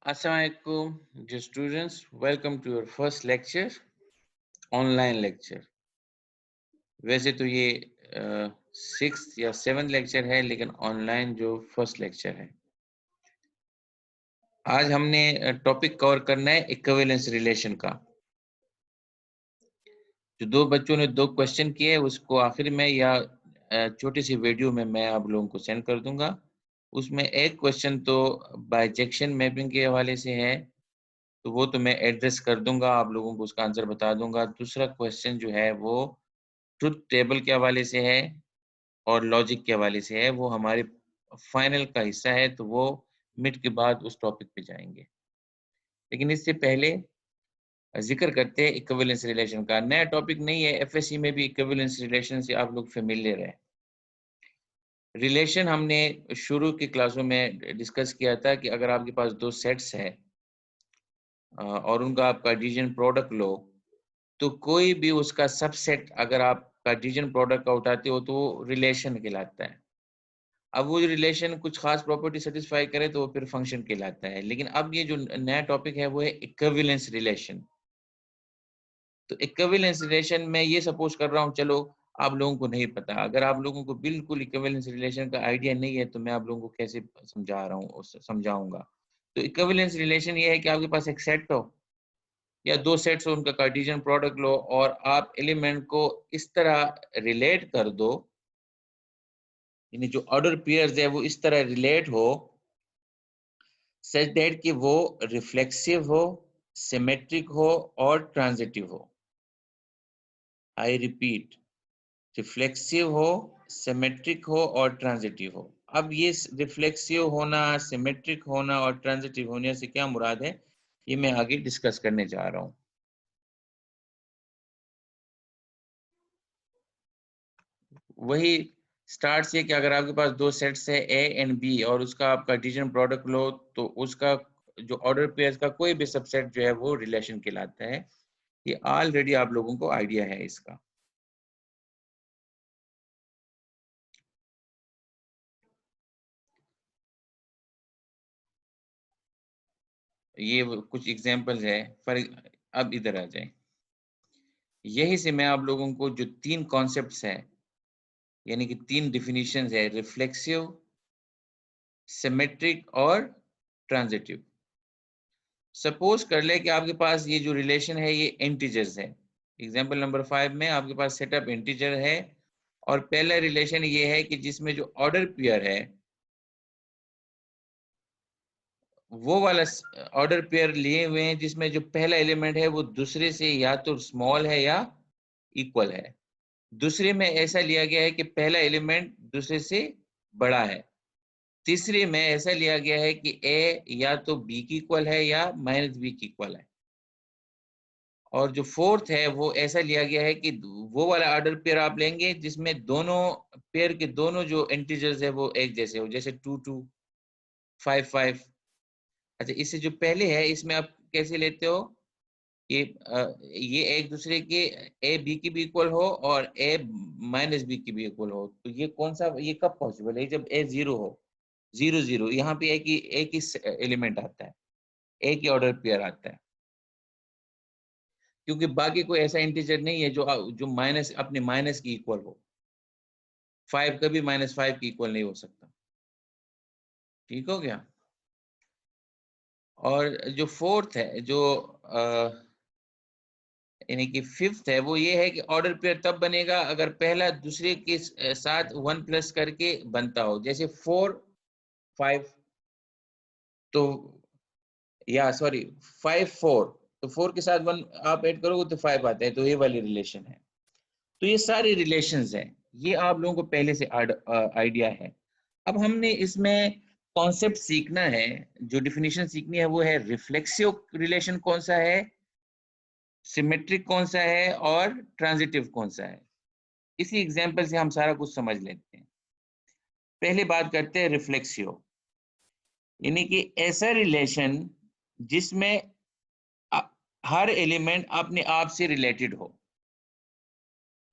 Assalamualaikum, dear students. Welcome to your first lecture, online lecture. वैसे तो ये 6th या 7th लेक्चर है, लेकिन ऑनलाइन जो फर्स्ट लेक्चर है। आज हमने टॉपिक कवर करना है इक्विवेलेंस रिलेशन का। जो दो बच्चों ने 2 क्वेश्चन किए, उसको आखिर में या छोटी सी वीडियो में मैं आप लोगों को सेंड कर दूंगा। उसमें एक क्वेश्चन तो बाइजेक्शन मैपिंग के हवाले से है, तो वो तो मैं एड्रेस कर दूंगा, आप लोगों को उसका आंसर बता दूंगा। दूसरा क्वेश्चन जो है वो ट्रुथ टेबल के हवाले से है और लॉजिक के हवाले से है। वो हमारे फाइनल का हिस्सा है, तो वो मिड के बाद उस टॉपिक पे जाएंगे। लेकिन इससे पहले जिक्र करते हैं इक्विवेलेंस रिलेशन का। नया टॉपिक नहीं है, एफएससी में भी इक्विवेलेंस रिलेशन से आप लोग फेमिलियर है। रिलेशन हमने शुरू की क्लासों में डिस्कस किया था कि अगर आपके पास 2 सेट्स है और उनका आप कार्टेशियन प्रोडक्ट लो, तो कोई भी उसका सबसेट अगर आप कार्टेशियन प्रोडक्ट का उठाते हो तो वो रिलेशन कहलाता है। अब वो रिलेशन कुछ खास प्रॉपर्टी सेटिस्फाई करे तो वो फिर फंक्शन कहलाता है। लेकिन अब ये जो नया टॉपिक है वो है इक्विवेलेंस रिलेशन। तो इक्विवेलेंस रिलेशन में ये सपोज कर रहा हूँ, चलो आप लोगों को नहीं पता, अगर आप लोगों को बिल्कुल इक्विवेलेंस रिलेशन का आइडिया नहीं है तो मैं आप लोगों को कैसे समझा रहा हूँ समझाऊंगा। तो इक्विवेलेंस रिलेशन ये है कि आपके पास एक सेट हो या 2 सेट्स हो, उनका कार्टेशियन प्रोडक्ट लो और आप एलिमेंट को इस तरह रिलेट कर दो, यानी जो ऑर्डर पेयर्स है वो इस तरह रिलेट हो सच दैट कि वो रिफ्लेक्सिव हो, सिमेट्रिक हो और ट्रांजिटिव हो। आई रिपीट, रिफ्लेक्सिव हो, सिमेट्रिक हो और ट्रांजिटिव हो। अब ये रिफ्लेक्सिव होना, सिमेट्रिक होना और ट्रांजिटिव होने से क्या मुराद है, ये मैं आगे डिस्कस करने जा रहा हूं। वही स्टार्ट से कि अगर आपके पास 2 सेट्स है ए एंड बी और उसका आप कार्टेशियन प्रोडक्ट लो, तो उसका जो ऑर्डर पेयर्स का कोई भी सबसेट जो है वो रिलेशन कहलाता है। ये ऑलरेडी आप लोगों को आइडिया है इसका। ये कुछ एग्जांपल्स है। फॉर अब इधर आ जाए, यही से मैं आप लोगों को जो 3 कॉन्सेप्ट्स हैं, यानी कि 3 डिफिनीशंस है, रिफ्लेक्सिव, सिमेट्रिक और ट्रांजिटिव। सपोज कर ले कि आपके पास ये जो रिलेशन है ये इंटीजर्स है। एग्जांपल नंबर 5 में आपके पास सेटअप इंटीजर है और पहला रिलेशन ये है कि जिसमें जो ऑर्डर पेयर है वो वाला ऑर्डर पेयर लिए हुए हैं जिसमें जो पहला एलिमेंट है वो दूसरे से या तो स्मॉल है या इक्वल है। दूसरे में ऐसा लिया गया है कि पहला एलिमेंट दूसरे से बड़ा है। तीसरे में ऐसा लिया गया है कि ए या तो बी की इक्वल है या माइनस बी की इक्वल है। और जो फोर्थ है वो ऐसा लिया गया है कि वो वाला ऑर्डर पेयर आप लेंगे जिसमें दोनों पेयर के दोनों जो इंटीजर्स है वो एक जैसे हो, जैसे 2 2, 5 5। अच्छा, इससे जो पहले है इसमें आप कैसे लेते हो, ये ये एक दूसरे के ए बी की भी इक्वल हो और ए माइनस बी की भी इक्वल हो। तो ये कौन सा, ये कब पॉसिबल है, जब ए 0 हो, 0 0, यहाँ पे एक ही एलिमेंट आता है, एक ही ऑर्डर पेयर आता है, क्योंकि बाकी कोई ऐसा इंटीजर नहीं है जो जो माइनस अपने माइनस की इक्वल हो। 5 कभी -5 की इक्वल नहीं हो सकता। ठीक हो गया। और जो फोर्थ है, जो यानी कि फिफ्थ है, वो ये है कि ऑर्डर पेयर तब बनेगा अगर पहला दूसरे के साथ 1 प्लस करके बनता हो, जैसे 4 5, तो या सॉरी 5 4, तो 4 के साथ 1 आप ऐड करोगे तो 5 आता है, तो ये वाली रिलेशन है। तो ये सारे रिलेशंस हैं, ये आप लोगों को पहले से आइडिया है। अब हमने इसमें कॉन्सेप्ट सीखना है, जो डिफिनीशन सीखनी है वो है रिफ्लेक्सिव रिलेशन कौन सा है, सिमेट्रिक कौन सा है और ट्रांजिटिव कौन सा है। इसी एग्जांपल से हम सारा कुछ समझ लेते हैं। पहले बात करते हैं रिफ्लेक्सिव, यानी कि ऐसा रिलेशन जिसमें अ, हर एलिमेंट अपने आप से रिलेटेड हो,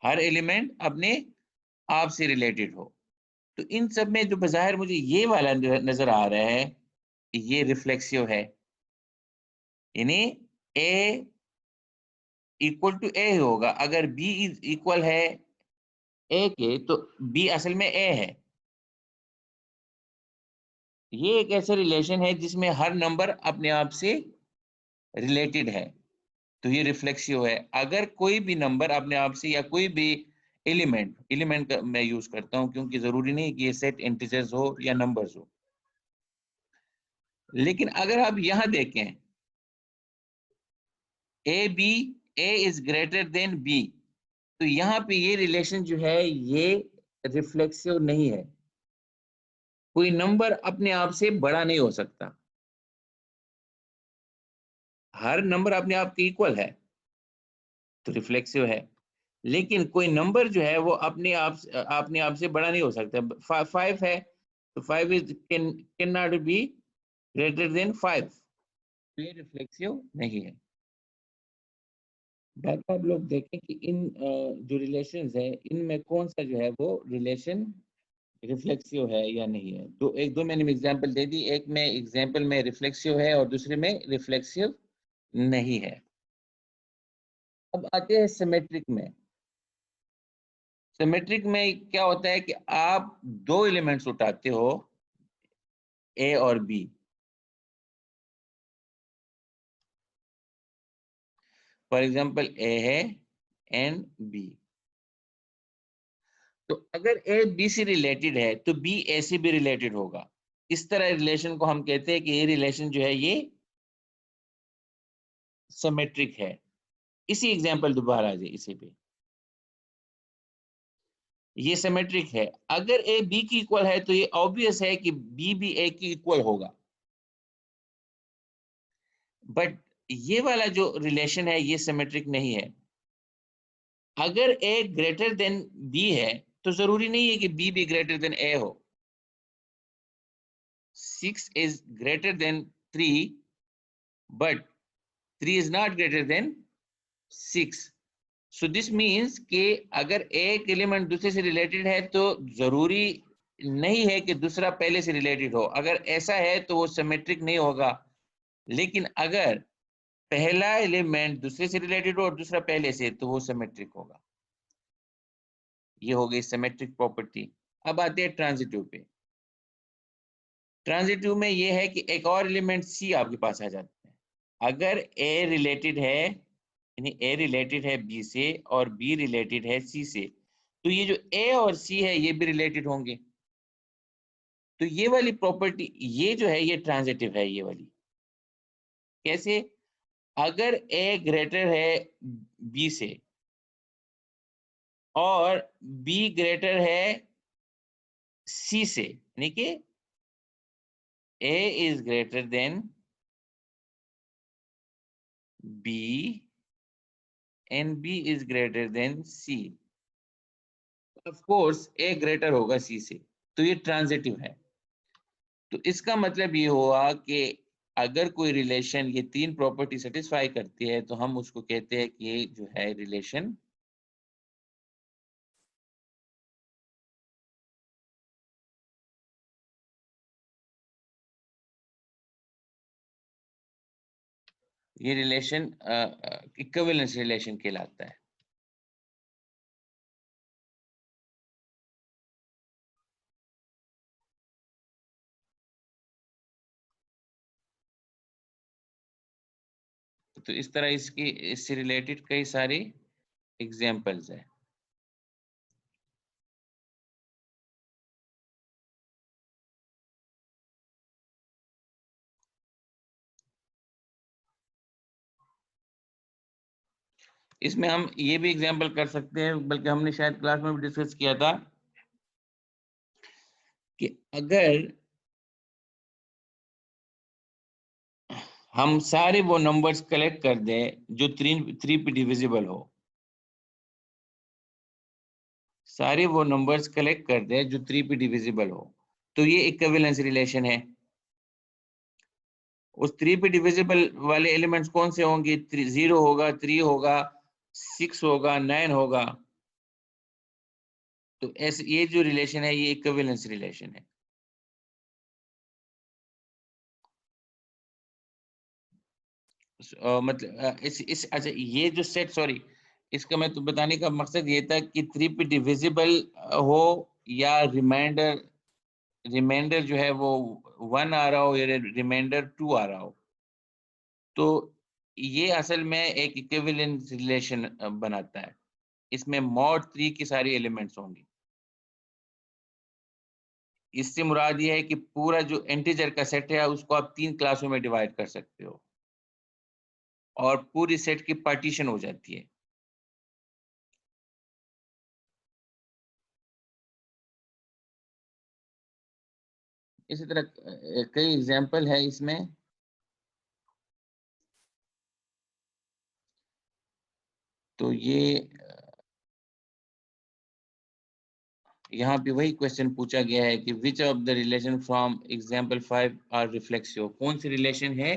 हर एलिमेंट अपने आप से रिलेटेड हो। तो इन सब में जो बज़ाहिर मुझे ये वाला नजर आ रहा है, ये रिफ्लेक्सिव है। यानी ए इक्वल टू ए होगा। अगर बी इज इक्वल है ए के तो बी असल में ए है। ये एक ऐसा रिलेशन है जिसमें हर नंबर अपने आप से रिलेटेड है, तो ये रिफ्लेक्सिव है। अगर कोई भी नंबर अपने आप से या कोई भी एलिमेंट का मैं यूज करता हूं क्योंकि जरूरी नहीं कि ये सेट इंटीजर्स हो या नंबर्स हो, लेकिन अगर आप यहां देखें ए इज ग्रेटर देन बी, तो यहां पे ये रिलेशन जो है ये रिफ्लेक्सिव नहीं है। कोई नंबर अपने आप से बड़ा नहीं हो सकता, हर नंबर अपने आप के इक्वल है तो रिफ्लेक्सिव है। लेकिन कोई नंबर जो है वो अपने आप से बड़ा नहीं हो सकता। 5 है तो 5 is can not be greater than 5, तो ये रिफ्लेक्सिव नहीं है। बाकी आप लोग देखें कि इन जो रिलेशंस है इनमें कौन सा जो है वो रिलेशन रिफ्लेक्सिव है या नहीं है। तो एक दो मैंने एग्जांपल दे दी, एक में एग्जांपल में रिफ्लेक्सिव है और दूसरे में रिफ्लेक्सिव नहीं है। अब आते हैं सिमेट्रिक में। सिमेट्रिक में क्या होता है कि आप दो एलिमेंट्स उठाते हो ए और बी। फॉर एग्जांपल ए है एंड बी, तो अगर ए बी से रिलेटेड है तो बी ए से भी रिलेटेड होगा। इस तरह रिलेशन को हम कहते हैं कि ये रिलेशन जो है ये सिमेट्रिक है। इसी एग्जांपल दोबारा आ जाए इसी पे, ये सिमेट्रिक है। अगर ए बी की इक्वल है तो ये ऑब्वियस है कि बी भी ए की इक्वल होगा। बट ये वाला जो रिलेशन है ये सिमेट्रिक नहीं है। अगर ए ग्रेटर देन बी है तो जरूरी नहीं है कि बी भी ग्रेटर देन ए हो। 6 is greater than 3 but 3 is not greater than 6. So this means कि अगर एक एलिमेंट दूसरे से रिलेटेड है तो जरूरी नहीं है कि दूसरा पहले से रिलेटेड हो। अगर ऐसा है तो वो सिमेट्रिक नहीं होगा। लेकिन अगर पहला एलिमेंट दूसरे से रिलेटेड हो और दूसरा पहले से, तो वो सिमेट्रिक होगा। ये हो गई सिमेट्रिक प्रॉपर्टी। अब आते हैं ट्रांजिटिव पे। ट्रांजिटिव में ये है कि एक और एलिमेंट सी आपके पास आ जाता है। अगर ए रिलेटेड है, यानी ए रिलेटेड है बी से और बी रिलेटेड है सी से, तो ये जो ए और सी है ये भी रिलेटेड होंगे। तो ये वाली प्रॉपर्टी ये जो है ये ट्रांजिटिव है। ये वाली कैसे? अगर ए ग्रेटर है बी से और बी ग्रेटर है सी से, यानी कि A is greater than B and B is greater than C, of course A greater होगा सी से, तो ये ट्रांजिटिव है। तो इसका मतलब ये हुआ कि अगर कोई रिलेशन ये तीन प्रॉपर्टी सेटिस्फाई करती है तो हम उसको कहते हैं कि ये जो है रिलेशन इक्विवेलेंस रिलेशन कहलाता है। तो इस तरह इससे रिलेटेड कई सारी एग्जांपल्स है। इसमें हम ये भी एग्जांपल कर सकते हैं, बल्कि हमने शायद क्लास में भी डिस्कस किया था कि अगर हम सारे वो नंबर्स कलेक्ट कर दें जो थ्री पे डिविजिबल हो, सारे वो नंबर्स कलेक्ट कर दें जो 3 पे डिविजिबल हो, तो ये इक्विवेलेंस रिलेशन है। उस 3 पे डिविजिबल वाले एलिमेंट्स कौन से होंगे? 0 होगा, 3 होगा, 6 होगा, 9 होगा। तो ऐसे ये जो रिलेशन है ये इक्विवेलेंस रिलेशन है। मतलब इस अच्छा ये जो सेट, सॉरी, इसका मैं तो बताने का मकसद ये था कि 3 पे डिविजिबल हो या रिमाइंडर रिमाइंडर जो है वो 1 आ रहा हो या रिमाइंडर 2 आ रहा हो, तो ये असल में एक इक्विवेलेंस रिलेशन बनाता है। इसमें मॉड 3 की सारी एलिमेंट्स होंगी। इससे मुराद ये है कि पूरा जो इंटीजर का सेट है उसको आप 3 क्लासों में डिवाइड कर सकते हो और पूरी सेट की पार्टीशन हो जाती है। इसी तरह कई एग्जाम्पल है इसमें। तो ये यहाँ पे वही क्वेश्चन पूछा गया है कि which of the relation from example 5 are reflexive, कौन सी रिलेशन है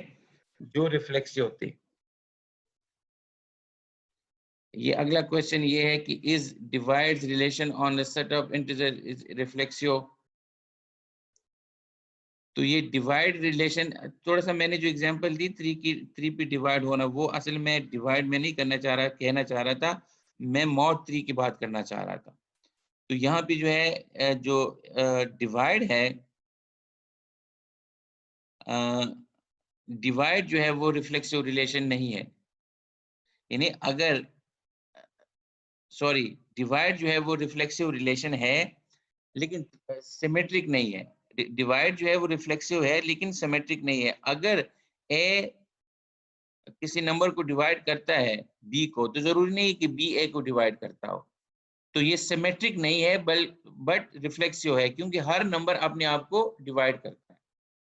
जो रिफ्लेक्सिव होते। ये अगला क्वेश्चन ये है कि is divides relation on the set of integer is reflexive. तो ये डिवाइड रिलेशन, थोड़ा सा मैंने जो एग्जांपल दी 3 पे डिवाइड होना, वो असल में डिवाइड में नहीं करना चाह रहा, कहना चाह रहा था, मैं मॉड 3 की बात करना चाह रहा था। तो यहाँ पे जो है जो डिवाइड है, डिवाइड जो है वो रिफ्लेक्सिव रिलेशन नहीं है। यानी अगर, सॉरी, डिवाइड जो है वो रिफ्लेक्सिव रिलेशन है लेकिन सिमेट्रिक नहीं है। डिवाइड जो है वो रिफ्लेक्सिव है लेकिन सिमेट्रिक नहीं है। अगर ए किसी नंबर को डिवाइड करता है बी को, तो जरूरी नहीं कि बी ए को डिवाइड करता हो। तो ये सिमेट्रिक नहीं है बट रिफ्लेक्सिव है, क्योंकि हर नंबर अपने आप को डिवाइड करता है।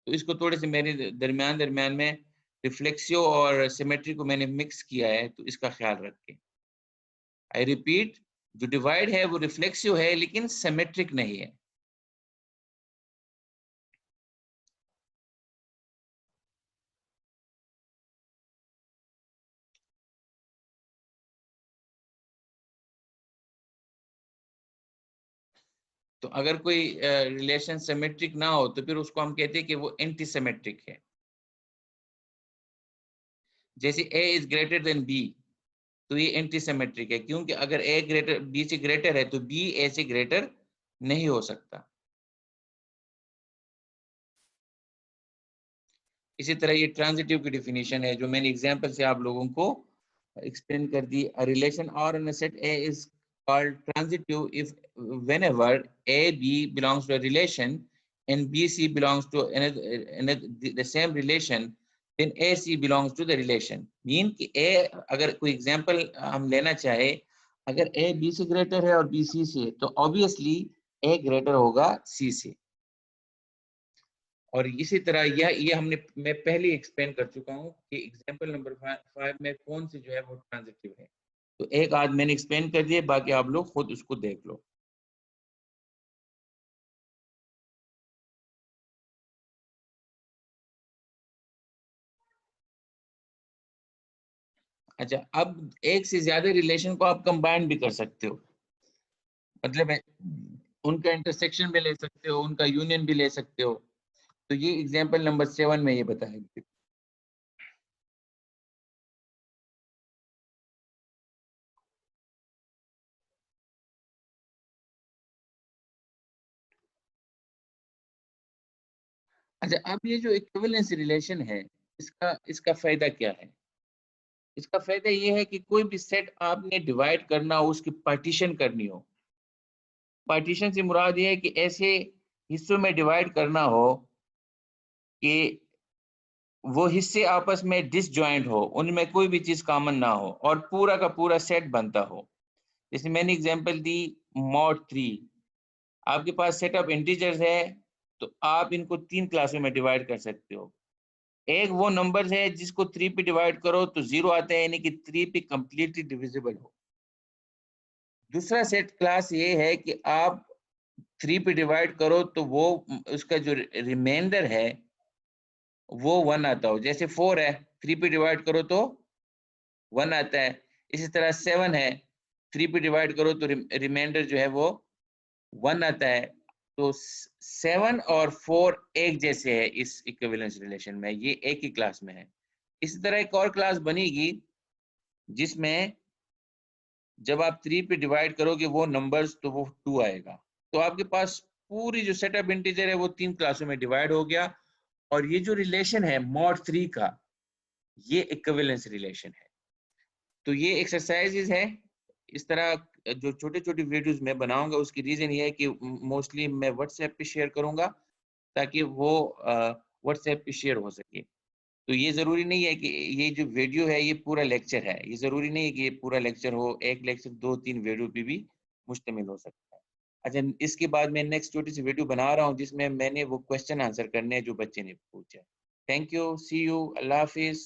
तो इसको थोड़े से मेरे दरमियान दरमियान में रिफ्लेक्सिव और सिमेट्रिक को मैंने मिक्स किया है, तो इसका ख्याल रखें। आई रिपीट, जो डिवाइड है वो रिफ्लेक्सिव है लेकिन सिमेट्रिक नहीं है। तो अगर कोई रिलेशन सिमेट्रिक ना हो तो फिर उसको हम कहते हैं कि वो एंटी सिमेट्रिक है। जैसे a is greater then b, तो ये एंटी सिमेट्रिक है, क्योंकि अगर a ग्रेटर b से ग्रेटर है तो b a से ग्रेटर नहीं हो सकता। इसी तरह ये ट्रांजिटिव की डेफिनेशन है जो मैंने एग्जांपल से आप लोगों को एक्सप्लेन कर दी। अ रिलेशन और in a set A is called transitive if whenever AB belongs to a relation and BC belongs to another the same relation, then AC belongs to the relation। Mean कि A, अगर कोई example हम लेना चाहे, अगर A B से greater है और B C से, तो ऑब्वियसली A ग्रेटर होगा C से। और इसी तरह यह ये हमने मैं पहले एक्सप्लेन कर चुका हूँ कि एग्जांपल नंबर 5 में कौन सी जो है वो ट्रांजिटिव है। तो एक आज मैंने एक्सप्लेन कर दिया, बाकी आप लोग खुद उसको देख लो। अच्छा, अब एक से ज्यादा रिलेशन को आप कंबाइन भी कर सकते हो, मतलब उनका इंटरसेक्शन भी ले सकते हो, उनका यूनियन भी ले सकते हो। तो ये एग्जांपल नंबर 7 में ये बताया। अच्छा, अब ये जो इक्विवेलेंस रिलेशन है, इसका इसका फायदा क्या है? इसका फायदा ये है कि कोई भी सेट आपने डिवाइड करना हो, उसकी पार्टीशन करनी हो। पार्टीशन से मुराद ये है कि ऐसे हिस्सों में डिवाइड करना हो कि वो हिस्से आपस में डिसजॉइंट हो, उनमें कोई भी चीज कॉमन ना हो और पूरा का पूरा सेट बनता हो। जैसे मैंने एग्जांपल दी मॉड 3। आपके पास सेट ऑफ इंटीजर्स है, तो आप इनको 3 क्लासों में डिवाइड कर सकते हो। एक वो नंबर है जिसको 3 पे डिवाइड करो तो 0 आता है, यानी कि 3 पे कंप्लीटली डिविजिबल हो। दूसरा सेट क्लास ये है कि आप 3 पे डिवाइड करो तो वो उसका जो रिमाइंडर है वो 1 आता हो। जैसे 4 है, 3 पे डिवाइड करो तो 1 आता है। इसी तरह 7 है, 3 पे डिवाइड करो तो रिमाइंडर जो है वो 1 आता है। तो 7 और 4 एक जैसे है इस इक्विवेलेंस रिलेशन में, ये एक ही क्लास में है। इसी तरह एक और क्लास बनेगी जिसमें जब आप 3 पे डिवाइड करोगे वो नंबर्स तो वो 2 आएगा। तो आपके पास पूरी जो सेट ऑफ इंटीजर है वो 3 क्लासों में डिवाइड हो गया। और ये जो रिलेशन है मॉड 3 का, ये इक्विवेलेंस रिलेशन है। तो ये एक्सरसाइजेज है। इस तरह जो छोटे-छोटे वीडियोस मैं बनाऊंगा उसकी रीजन ये है कि मोस्टली मैं व्हाट्सएप पे शेयर करूंगा ताकि वो व्हाट्सएप पे शेयर हो सके। तो ये ज़रूरी नहीं है कि ये जो वीडियो है ये पूरा लेक्चर है। ये ज़रूरी नहीं है कि ये पूरा लेक्चर हो, एक लेक्चर 2-3 वीडियो पे भी मुश्तमिल हो सकता है। अच्छा, इसके बाद मैं नेक्स्ट छोटी-सी वीडियो बना रहा हूँ जिसमें मैंने वो क्वेश्चन आंसर करने हैं जो बच्चे ने पूछा है। थैंक यू, सी यू, अल्लाह हाफ़िज़।